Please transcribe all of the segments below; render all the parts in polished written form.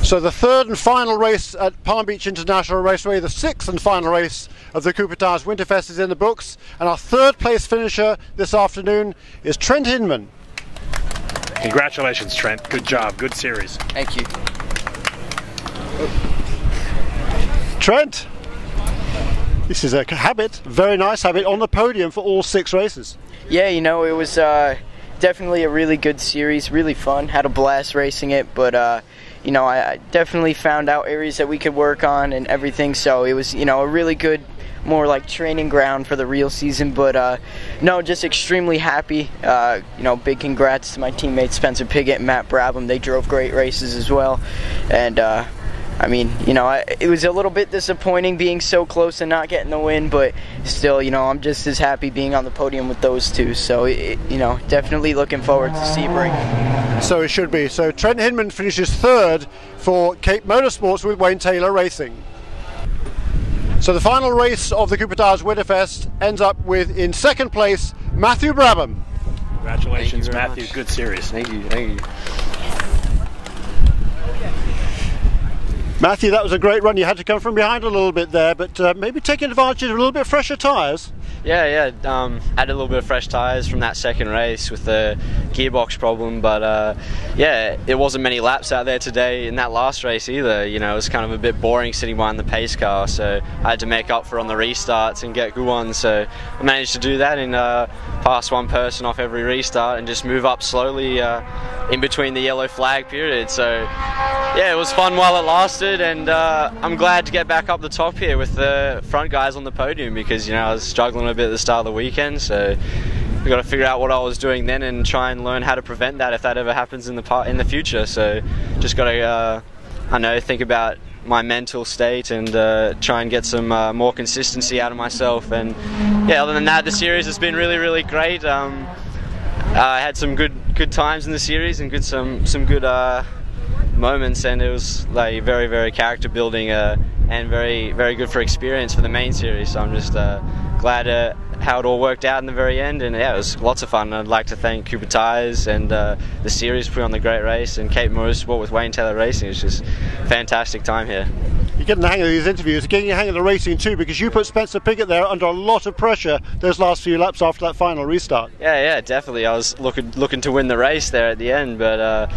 So the third and final race at Palm Beach International Raceway, the sixth and final race of the Coupe-Tard Winterfest is in the books, and our third place finisher this afternoon is Trent Hinman. Congratulations, Trent. Good job. Good series. Thank you. Trent, this is a habit, very nice habit, on the podium for all 6 races. Yeah, you know, it was definitely a really good series, really fun. Had a blast racing it, but you know, I definitely found out areas that we could work on and everything, so it was, you know, a really good, more like training ground for the real season. But no, just extremely happy. You know, big congrats to my teammates Spencer Piggott and Matt Brabham. They drove great races as well, and I mean, you know, it was a little bit disappointing being so close and not getting the win, but still, you know, I'm just as happy being on the podium with those two. So, you know, definitely looking forward to Sebring. So it should be. So Trent Hinman finishes third for Cape Motorsports with Wayne Taylor Racing. So the final race of the Coupe-Tard Winterfest ends up with, in second place, Matthew Brabham. Congratulations, Matthew. Much. Good series. Thank you. Thank you. Matthew, that was a great run. You had to come from behind a little bit there, but maybe taking advantage of a little bit fresher tyres. Yeah. Added a little bit of fresh tyres from that second race with the gearbox problem, but yeah, it wasn't many laps out there today in that last race either. You know, it was kind of a bit boring sitting behind the pace car, so I had to make up for on the restarts and get good ones. So I managed to do that and pass one person off every restart and just move up slowly in between the yellow flag period. So yeah, it was fun while it lasted, and I'm glad to get back up the top here with the front guys on the podium, because, you know, I was struggling a bit at the start of the weekend, so we got to figure out what I was doing then and try and learn how to prevent that if that ever happens in the future. So just got to I know, think about my mental state and try and get some more consistency out of myself. And yeah, other than that, the series has been really great. I had some good times in the series and some good moments, and it was like very character building and very good for experience for the main series. So I'm just glad how it all worked out in the very end, and yeah, it was lots of fun. I'd like to thank Cooper Tires and the series for putting on the great race, and Cape Motorsport with Wayne Taylor Racing. It's just a fantastic time here. You're getting the hang of these interviews, you're getting the hang of the racing too, because you put Spencer Piggott there under a lot of pressure those last few laps after that final restart. Yeah, definitely. I was looking to win the race there at the end, but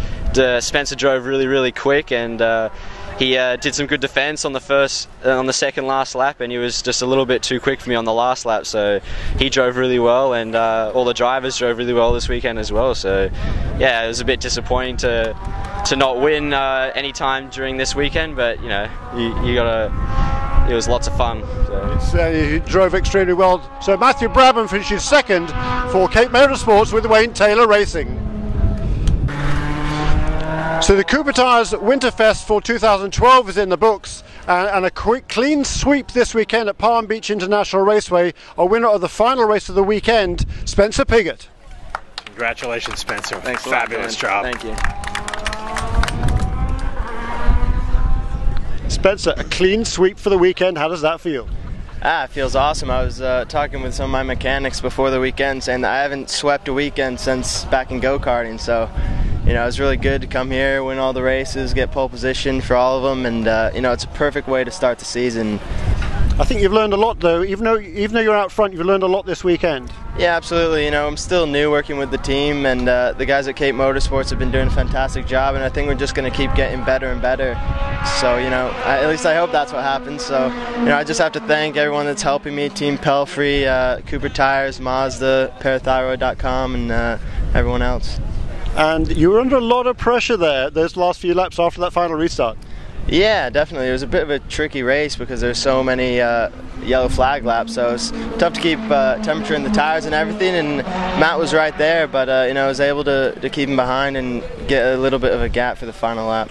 Spencer drove really quick, and he did some good defense on the second last lap, and he was just a little bit too quick for me on the last lap. So he drove really well, and all the drivers drove really well this weekend as well. So yeah, it was a bit disappointing to not win any time during this weekend, but you know, you gotta. It was lots of fun. So. He drove extremely well. So Matthew Brabham finishes second for Cape Motorsports with Wayne Taylor Racing. So the Coupe-Tard Winterfest for 2012 is in the books, and a quick clean sweep this weekend at Palm Beach International Raceway. Our winner of the final race of the weekend, Spencer Piggott. Congratulations, Spencer. Thanks. Fabulous job. Thank you. Spencer, a clean sweep for the weekend. How does that feel? It feels awesome. I was talking with some of my mechanics before the weekend, saying that I haven't swept a weekend since back in go-karting, so you know, it was really good to come here, win all the races, get pole position for all of them, and you know, it's a perfect way to start the season. I think you've learned a lot though, even though you're out front, you've learned a lot this weekend. Yeah, absolutely. You know, I'm still new working with the team, and the guys at Cape Motorsports have been doing a fantastic job, and I think we're just going to keep getting better and better. So, you know, at least I hope that's what happens. So, you know, I just have to thank everyone that's helping me, Team Pelfrey, Cooper Tires, Mazda, Parathyroid.com, and everyone else. And you were under a lot of pressure there those last few laps after that final restart. Yeah, definitely. It was a bit of a tricky race because there's so many yellow flag laps, so it's tough to keep temperature in the tires and everything, and Matt was right there, but you know, I was able to keep him behind and get a little bit of a gap for the final lap.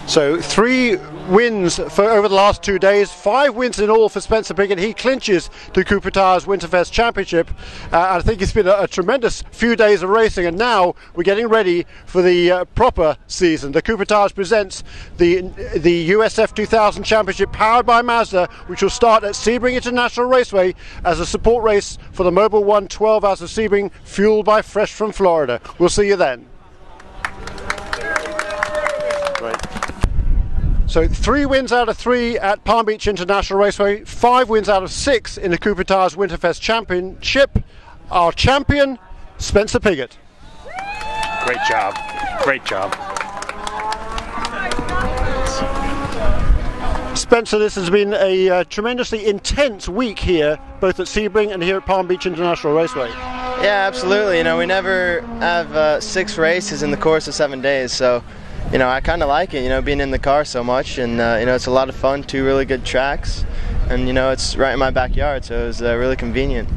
So 3 wins for over the last 2 days, 5 wins in all for Spencer Piggott. He clinches the Coupe-Tard Winterfest Championship. I think it's been a tremendous few days of racing, and now we're getting ready for the proper season. The Coupe-Tard presents the USF2000 Championship powered by Mazda, which will start at Sebring International Raceway as a support race for the Mobil 1 12 Hours of Sebring, fueled by Fresh from Florida. We'll see you then. Right. So 3 wins out of 3 at Palm Beach International Raceway, 5 wins out of 6 in the Cooper Tires Winterfest Championship. Our champion, Spencer Piggott. Great job. Great job. Spencer, this has been a tremendously intense week here, both at Sebring and here at Palm Beach International Raceway. Yeah, absolutely. You know, we never have 6 races in the course of 7 days, so you know, I kind of like it, you know, being in the car so much, and you know, it's a lot of fun, 2 really good tracks, and you know, it's right in my backyard, so it was really convenient.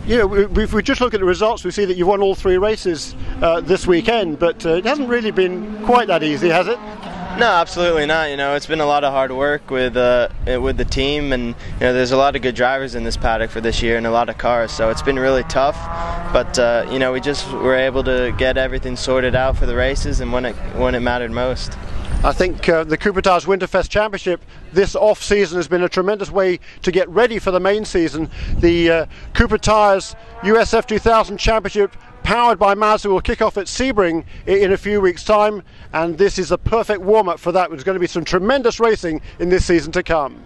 Yeah, if we just look at the results, we see that you've won all 3 races this weekend, but it hasn't really been quite that easy, has it? No, absolutely not. You know, it's been a lot of hard work with the team, and you know, there's a lot of good drivers in this paddock for this year and a lot of cars, so it's been really tough. But you know, we just were able to get everything sorted out for the races and when it mattered most. I think the Cooper Tires Winterfest Championship this off-season has been a tremendous way to get ready for the main season. The Cooper Tires USF2000 Championship, powered by Mazda, will kick off at Sebring in a few weeks' time, and this is a perfect warm-up for that. There's going to be some tremendous racing in this season to come.